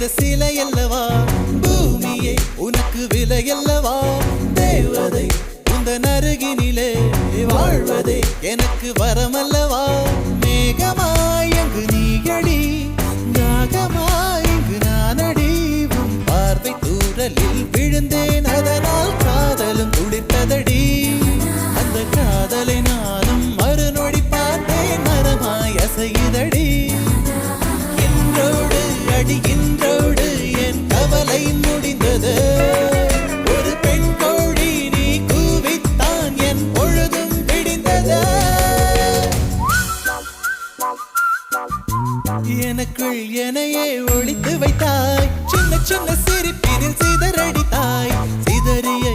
செய்த சிலை அல்லவா பூமியே உனக்கு விலை அல்லவா தேவதை உந்தன் அருகினிலே வாழ்வதே எனக்கு வரமல்லவா மேகமாய் அங்கு நீயடி நாகமாய் இங்கு நானடி உன் பார்வை தூரலில் விழுந்தேன் அதனால் காதலும் துளிர்த்ததடி அந்த காதலை நானும் மறுநொடி பார்த்தேன் மரமாய் அசையுதடி இன்றோடு அடி இன்றோடு என் கவலை முடிந்தது ஒரு பெண் கோழி நீ கூவித்தான் என் பொழுதும் விடிந்தது எனக்குள் எனையே ஒழித்து வைத்தாய் சின்ன சின்ன சிரிப்பினில் சிதறடித்தாய் சிதறிய